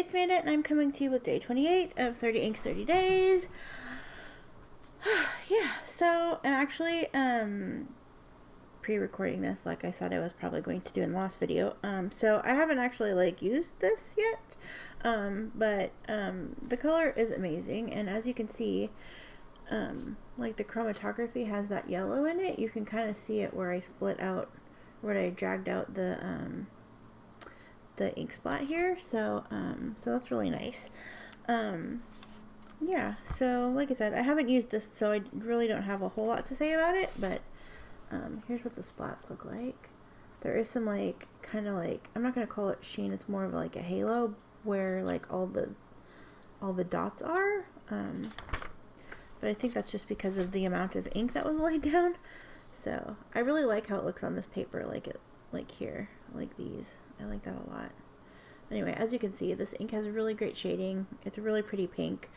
it's Amanda, and I'm coming to you with day 28 of 30 Inks 30 Days. Yeah, so I'm actually pre-recording this like I said I was probably going to do in the last video. So I haven't actually used this yet, but the color is amazing, and as you can see, the chromatography has that yellow in it. You can kind of see it where I split out, where I dragged out the ink spot here, so that's really nice. Yeah, so like I said, I haven't used this, so I really don't have a whole lot to say about it, but here's what the splats look like. There is some kind of I'm not going to call it sheen, it's more of a halo where all the dots are, but I think that's just because of the amount of ink that was laid down. So I really like how it looks on this paper, here, these. I like that a lot. Anyway, as you can see, this ink has a really great shading. It's a really pretty pink.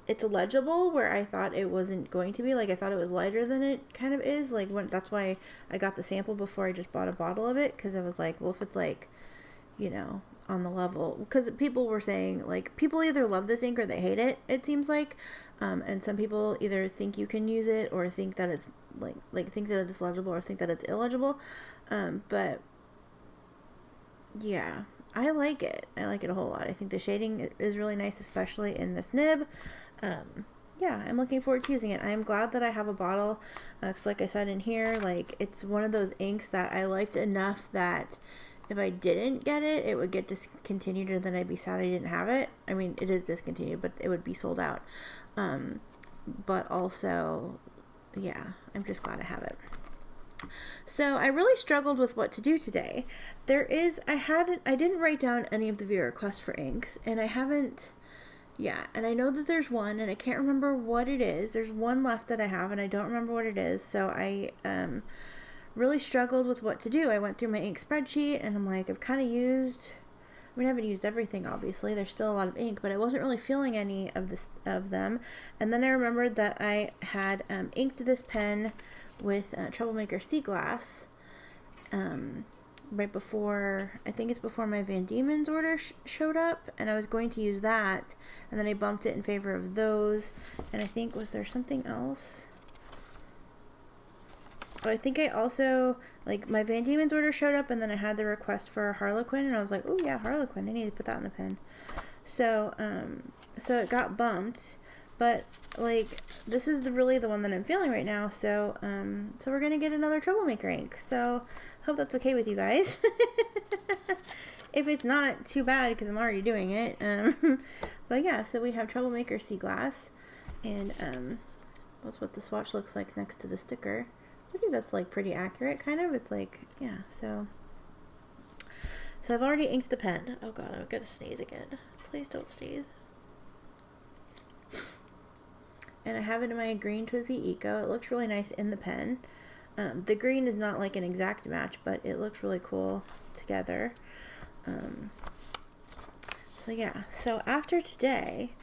It's legible where I thought it wasn't going to be. I thought it was lighter than it kind of is. That's why I got the sample before I just bought a bottle of it, because I was like, well, if it's on the level, because people were saying people either love this ink or they hate it, it seems like, and some people either think you can use it or think that it's think that it's legible or think that it's illegible, but yeah, I like it. I like it a whole lot. I think the shading is really nice, especially in this nib. Yeah, I'm looking forward to using it. I'm glad that I have a bottle, because like I said in here, it's one of those inks that I liked enough that if I didn't get it, it would get discontinued, and then I'd be sad I didn't have it. I mean, it is discontinued, but it would be sold out. But also, yeah, I'm just glad I have it. So I really struggled with what to do today. I didn't write down any of the viewer requests for inks, and I haven't, and I know that there's one, and I can't remember what it is. There's one left that I have, and I don't remember what it is, so I really struggled with what to do. I went through my ink spreadsheet, and I'm I've kind of used, I haven't used everything, obviously. There's still a lot of ink, but I wasn't really feeling any of them. And then I remembered that I had inked this pen with Troublemaker Sea Glass right before, I think it's before my Van Diemen's order showed up, and I was going to use that, and then I bumped it in favor of those. And I think, was there something else? I think I also, my Van Diemen's order showed up, and then I had the request for Harlequin, and I was like, oh yeah, Harlequin, I need to put that in the pen. So, so it got bumped, but, this is really the one that I'm feeling right now, so, so we're gonna get another Troublemaker ink, so, hope that's okay with you guys. If it's not, too bad, because I'm already doing it. But yeah, so we have Troublemaker Sea Glass, and, that's what the swatch looks like next to the sticker. I think that's pretty accurate, kind of. It's yeah, so I've already inked the pen. Oh god, I'm gonna sneeze again. Please don't sneeze. And I have it in my green Twisby Eco. It looks really nice in the pen. The green is not an exact match, but it looks really cool together. So yeah, so after today,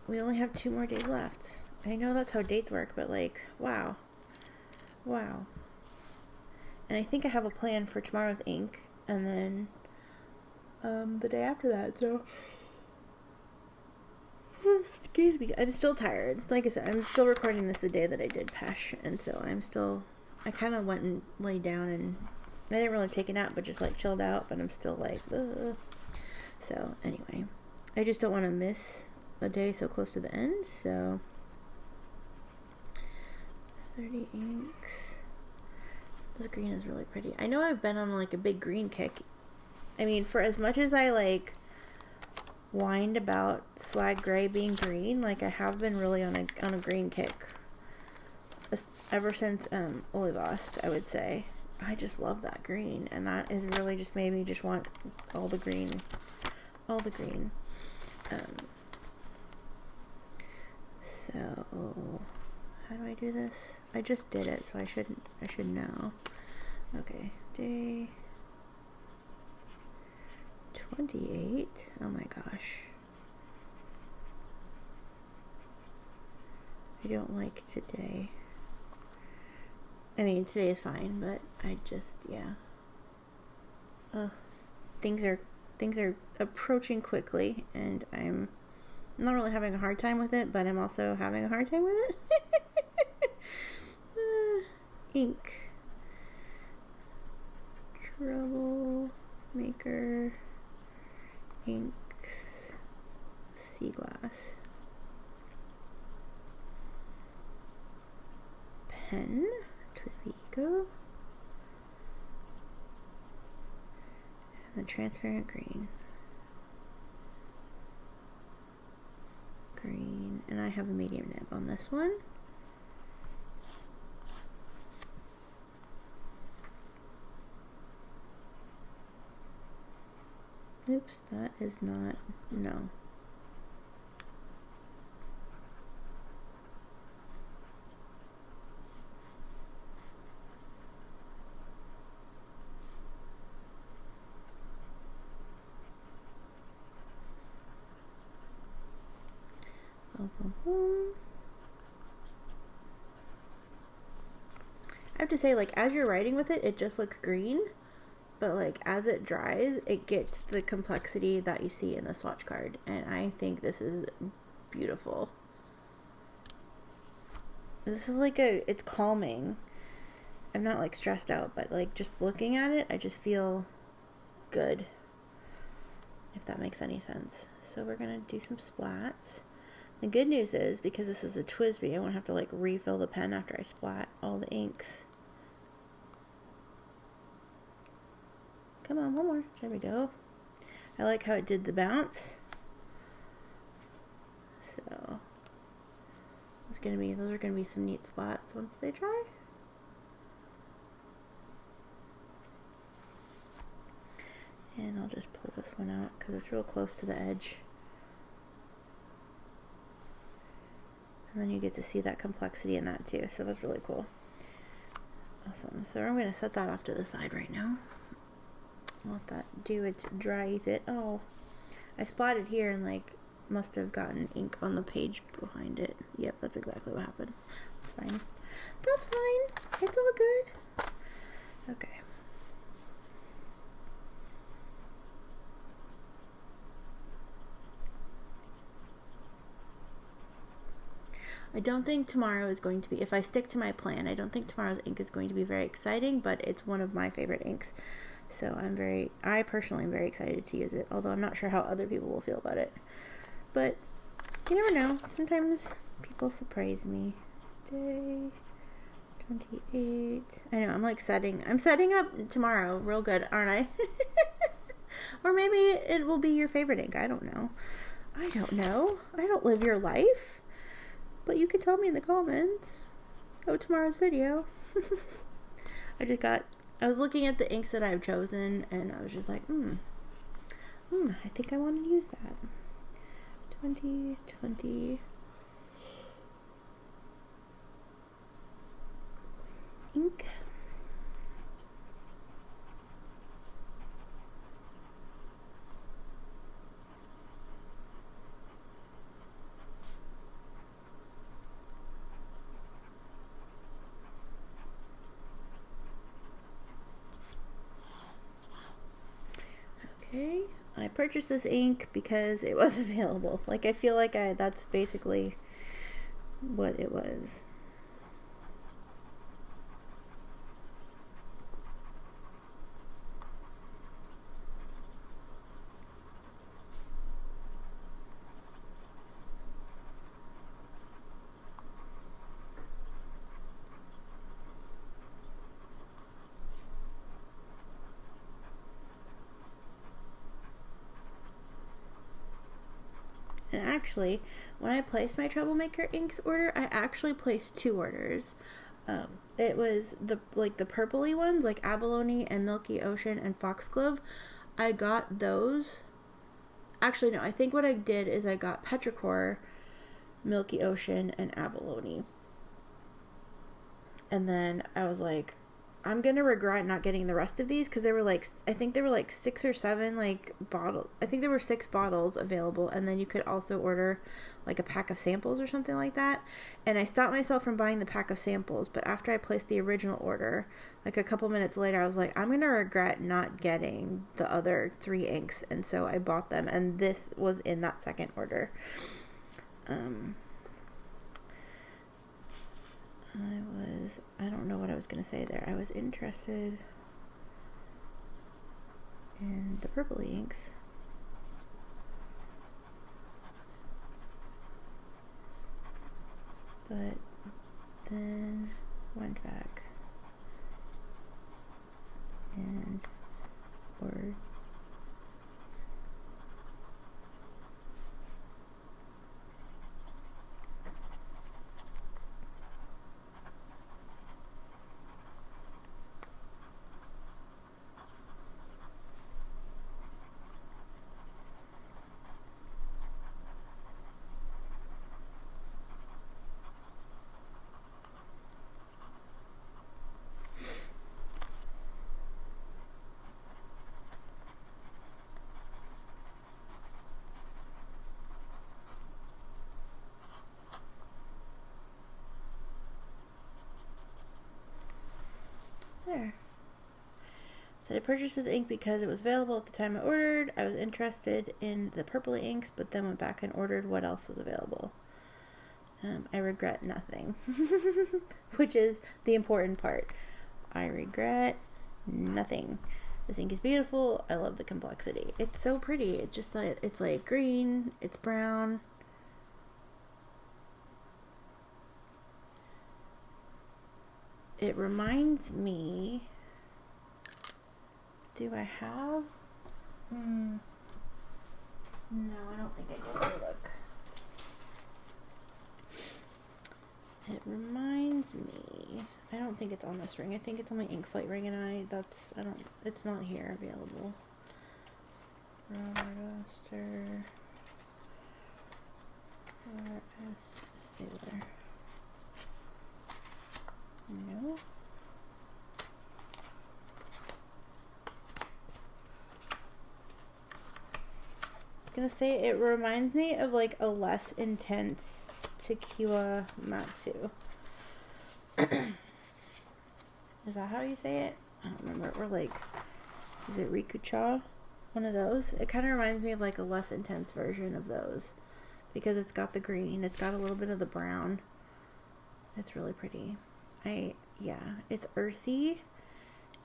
we only have 2 more days left. I know that's how dates work, but wow. Wow. And I think I have a plan for tomorrow's ink, and then the day after that, so excuse me, I'm still tired. Like I said, I'm still recording this the day that I did Pesh, and so I kind of went and laid down, and I didn't really take a nap, but just chilled out, but I'm still ugh. So anyway, I just don't want to miss a day so close to the end, so 30 inks. This green is really pretty. I know I've been on a big green kick. I mean, for as much as I whined about Slag Gray being green, I have been really on a green kick ever since Olivast, I would say. I just love that green, and that is really just made me just want all the green. So how do I do this? I just did it, so I should know. Okay, day 28. Oh my gosh. I don't like today. I mean, today is fine, but I just, yeah. Things are things are approaching quickly, and I'm not really having a hard time with it, but I'm also having a hard time with it. Ink. Troublemaker. Inks. Sea glass. Pen. Twisty Eco. And the transparent green. Green. And I have a medium nib on this one. Oops, that is not, no. Boom, boom, boom. I have to say, like, as you're writing with it, it just looks green. But, like, as it dries, it gets the complexity that you see in the swatch card. And I think this is beautiful. This is like it's calming. I'm not, like, stressed out, but, like, just looking at it, I just feel good. If that makes any sense. So we're going to do some splats. The good news is, because this is a TWSBI, I won't have to, like, refill the pen after I splat all the inks. Come on, one more. There we go. I like how it did the bounce. So those are gonna be some neat splats once they dry. And I'll just pull this one out because it's real close to the edge. And then you get to see that complexity in that too. So that's really cool. Awesome. So I'm gonna set that off to the side right now. Let that do its dry fit. Oh, I splatted here and like must have gotten ink on the page behind it. Yep, that's exactly what happened. That's fine. That's fine. It's all good. Okay. I don't think tomorrow is going to be, if I stick to my plan, I don't think tomorrow's ink is going to be very exciting, but it's one of my favorite inks. So I personally am very excited to use it, although I'm not sure how other people will feel about it. But you never know. Sometimes people surprise me. Day 28. I know, I'm setting up tomorrow real good, aren't I? Or maybe it will be your favorite ink. I don't know. I don't live your life. But you can tell me in the comments. Oh, tomorrow's video. I was looking at the inks that I've chosen, and I was just like, I think I want to use that. 2020 ink. Okay, I purchased this ink because it was available. Like, I feel like that's basically what it was. And actually, when I placed my Troublemaker inks order, I actually placed 2 orders. It was the purpley ones, like Abalone and Milky Ocean and Foxglove. I got those. Actually, no, I think what I did is I got Petrichor, Milky Ocean, and Abalone. And then I was like, I'm gonna regret not getting the rest of these because they were like, I think there were like 6 or 7 like bottles. I think there were 6 bottles available, and then you could also order like a pack of samples or something like that. And I stopped myself from buying the pack of samples, but after I placed the original order, like a couple minutes later, I was like, I'm gonna regret not getting the other 3 inks, and so I bought them, and this was in that second order. I don't know what I was going to say there. I was interested in the purple inks. But then went back and ordered. There. So I purchased this ink because it was available at the time I ordered. I was interested in the purpley inks, but then went back and ordered what else was available. I regret nothing, which is the important part. I regret nothing. This ink is beautiful. I love the complexity. It's so pretty. It's just like, it's like green, it's brown. It reminds me, do I have? No, I don't think I did. Let me look. It reminds me, I don't think it's on this ring. I think it's on my ink flight ring, and it's not here available. Robert Oster, R.S. Sailor. No. I was gonna say it reminds me of like a less intense Tequila Matsu. Is that how you say it? I don't remember. Or like, is it Rikucha? One of those. It kind of reminds me of like a less intense version of those because it's got the green. It's got a little bit of the brown. It's really pretty. Yeah, it's earthy,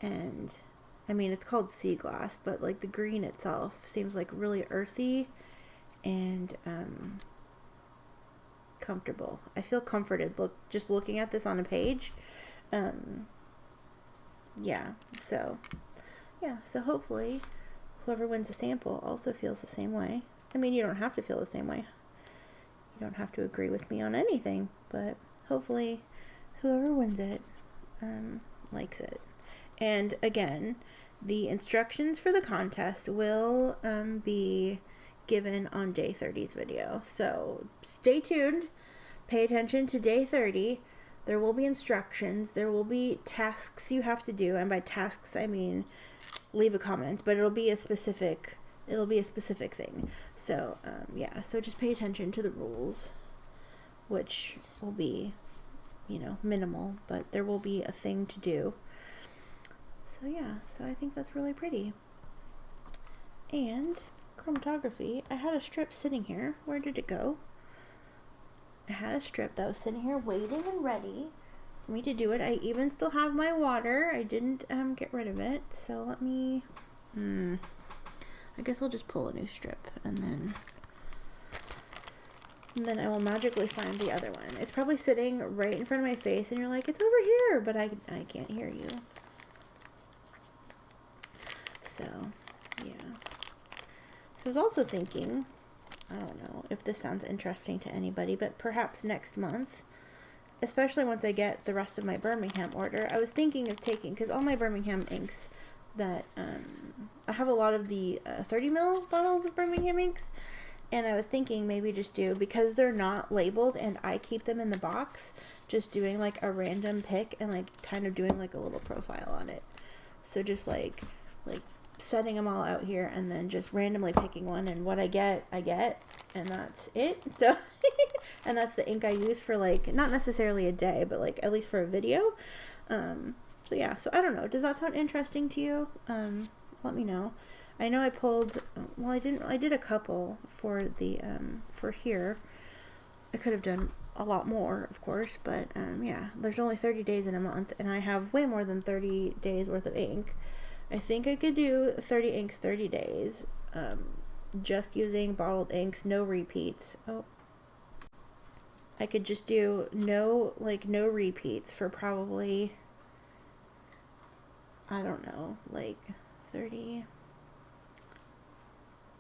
and I mean, it's called sea glass, but like the green itself seems like really earthy and comfortable. I feel comforted just looking at this on a page. Yeah, so hopefully whoever wins a sample also feels the same way. I mean, you don't have to feel the same way. You don't have to agree with me on anything, but hopefully whoever wins it likes it. And again, the instructions for the contest will be given on day 30's video. So stay tuned. Pay attention to day 30. There will be instructions. There will be tasks you have to do. And by tasks, I mean leave a comment. But it'll be a specific thing. So, yeah. So just pay attention to the rules, which will be, minimal, but there will be a thing to do. So yeah, so I think that's really pretty. And chromatography, I had a strip sitting here. Where did it go? I had a strip that was sitting here waiting and ready for me to do it. I even still have my water. I didn't get rid of it. So let me, I guess I'll just pull a new strip and then I will magically find the other one. It's probably sitting right in front of my face and you're like, it's over here, but I can't hear you. So, yeah. So I was also thinking, I don't know if this sounds interesting to anybody, but perhaps next month, especially once I get the rest of my Birmingham order, I was thinking of taking, because all my Birmingham inks that, I have a lot of the 30 ml bottles of Birmingham inks, And I was thinking maybe just do, because they're not labeled and I keep them in the box, just doing like a random pick and like kind of doing like a little profile on it. So just like setting them all out here and then just randomly picking one, and what I get, and that's it. So and that's the ink I use for like not necessarily a day, but like at least for a video. So yeah, so I don't know, does that sound interesting to you? Let me know. I know I pulled, well, I did a couple for the for here. I could have done a lot more, of course, but yeah, there's only 30 days in a month and I have way more than 30 days worth of ink. I think I could do 30 inks 30 days, just using bottled inks, no repeats. Oh, I could just do no repeats for probably, I don't know, like 30,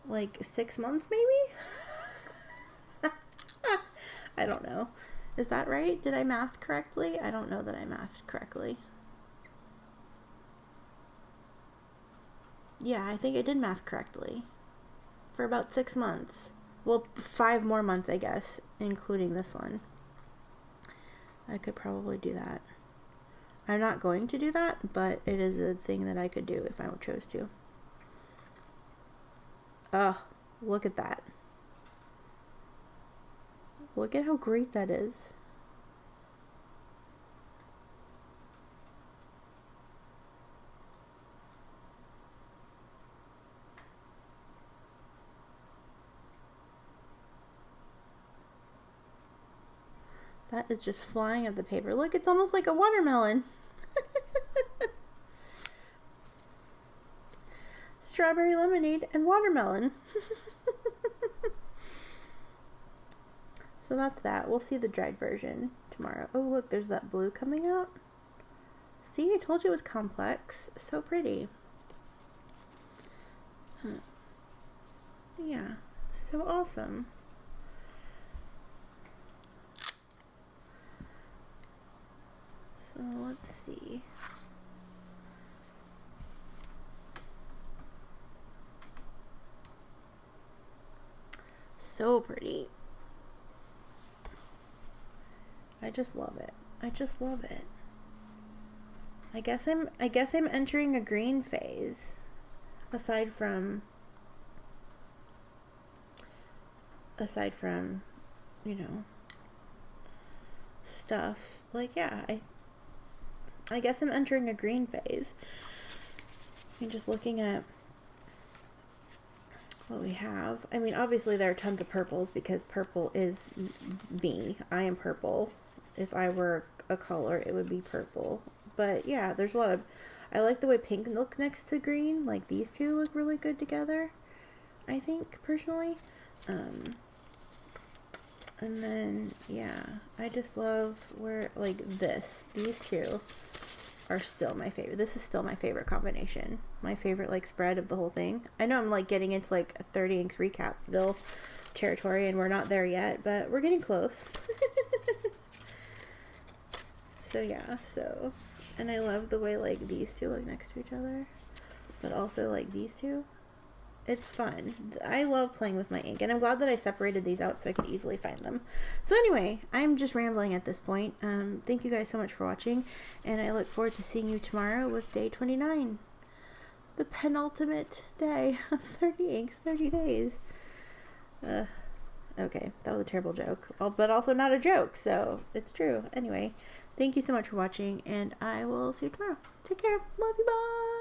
like 6 months maybe? I don't know. Is that right? Did I math correctly? I don't know that I mathed correctly. Yeah, I think I did math correctly. For about 6 months. Well, 5 more months, I guess, including this one. I could probably do that. I'm not going to do that, but it is a thing that I could do if I chose to. Oh, look at that. Look at how great that is. That is just flying up the paper. Look, it's almost like a watermelon. Strawberry lemonade and watermelon. So that's that. We'll see the dried version tomorrow. Oh, look, there's that blue coming out. See, I told you it was complex. So pretty. Yeah, so awesome. So let's see. So pretty. I just love it. I just love it. I guess I'm entering a green phase. Aside from, you know, stuff. Like, yeah, I guess I'm entering a green phase. I'm just looking at what we have. I mean, obviously there are tons of purples because purple is me. I am purple. If I were a color, it would be purple. But yeah, there's a lot of, I like the way pink looks next to green. Like these two look really good together, I think, personally. And then, yeah, I just love where, like, these two are still my favorite. This is still my favorite combination. My favorite, like, spread of the whole thing. I know I'm, like, getting into, like, a 30 inks recapville territory, and we're not there yet, but we're getting close. So, yeah, so, and I love the way, like, these two look next to each other, but also, like, these two. It's fun. I love playing with my ink, and I'm glad that I separated these out so I could easily find them. So anyway, I'm just rambling at this point. Thank you guys so much for watching, and I look forward to seeing you tomorrow with day 29. The penultimate day of 30 inks, 30 days. Okay, that was a terrible joke, but also not a joke, so it's true. Anyway, thank you so much for watching, and I will see you tomorrow. Take care. Love you. Bye.